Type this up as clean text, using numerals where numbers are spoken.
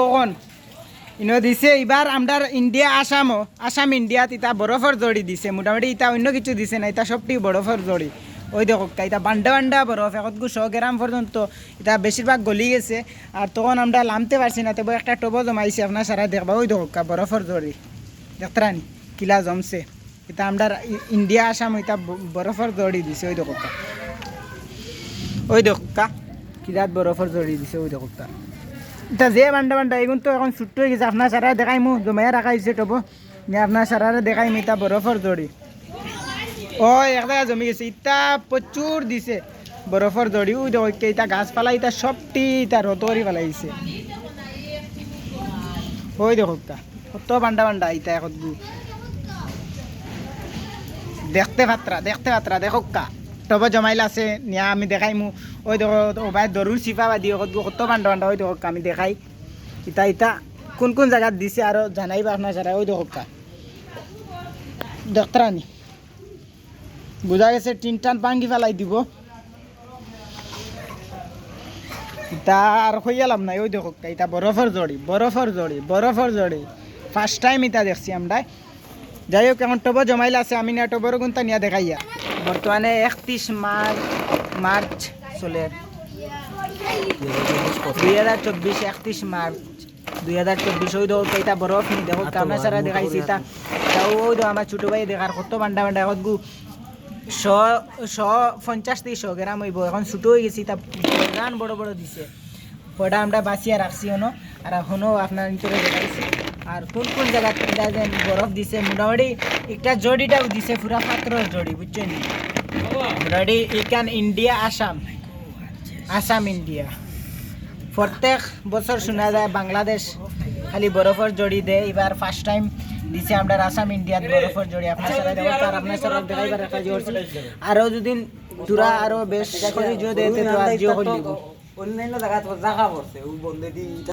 কখন ইনো দিছে এবার আমরা ইন্ডিয়া আসাম ইন্ডিয়াত ইতা বরফের জড়ি দিছে মোটামুটি ইতা অন্য কিছু দিছে না ইতা সবটি বরফের জড়ি ওই দেখো ইতা বান্ডা বান্ডা বরফ এখন 100 গ্রাম পর্যন্ত এটা বেশিরভাগ গলি গেছে আর তখন আমরা নামতে পারছি না তবে একটা টবো জমাইছি আপনার সারা দেখবা ওই দেখো বরফের জড়ি দেখতেন কিলা জমছে এটা আমরা ইন্ডিয়া আসাম এটা বরফের জড়ি দিছে ওই দেখো কিলাত বরফের জড়ি দিছে ওই দেখো এটা যে বান্ডা বান্ডা এগুন তো এখন ছুট্ট হয়ে গেছে আপনার সারা দেখাইমু জমাইয়া রাখা হয়েছে টবো নিয়ে আপনার সারারে দেখাইম এটা বরফের জড়ি ও এক জায়গায় জমি গেছে ইটা প্রচুর দিছে বরফের জড়ি ওই দেখো ইটা গাছপালা ইটা সবটি ইটা রতরি ফেলাইছে ওই দেখো কত বান্ডা বান্ডা ইটা এখন দেখতে পাত্রা দেখো টব জমাইলা আছে নিয়া আমি দেখাইমু ওই দেখো ভাই দরুর চিপা বাদি কত বান্ডা বান্ডা ওই দেখো আমি দেখাই ইটা কোন কোন জায়গাত দিছে আরো জানাইবা আপনার সারা ওই দেখো দেখতারানি বুঝা গেছে টিনটান ভাঙ্গি ফেলাই দিব তা আর হইয়ালাম নাই ওই দেখো এটা বরফের জড়ি ফার্স্ট টাইম এটা দেখছি আমরা যাই হোক এখন টব জমাইলা আছে আমি না টবর গুনতা নিয়ে দেখাইয়া বর্তমানে 31 মার্চ চলে 2024 31 মার্চ 2024 ওই দেখো এটা বরফ নি দেখো আমরা সারা দেখাইছি তা ওই দেখো আমার ছোট ভাই দেখার কত বান্ডা বান্ডা এখন 150 থেকে 100 গ্রাম হইব এখন ছোটো হয়ে গেছি তা গান বড় বড় দিছে ওটা আমরা বাঁচিয়া রাখছি এখনো আর এখনও আপনার ভিতরে দেখাইছি আর কোন কোন জায়গা বরফ দিছে মোটামুটি একটা জড়িটাও দিছে পুরা পাত্রর জড়ি বুঝছেন মোটামুটি এখান ইন্ডিয়া আসাম ইন্ডিয়া প্রত্যেক বছর শোনা যায় বাংলাদেশ খালি বরফের জড়ি দেয় এবার ফার্স্ট টাইম দিছে আমরা আসাম ইন্ডিয়াত বরফের জড়ি আপনার সারা দেবো আর আপনার সারা দেখাইবার একটা জোরছে আরও যদি তোরা আরও বেশ করে জো দেতে তো আর জিও করলিব অন্যান্য জায়গা তো জায়গা পড়ছে ও বন্ধে দি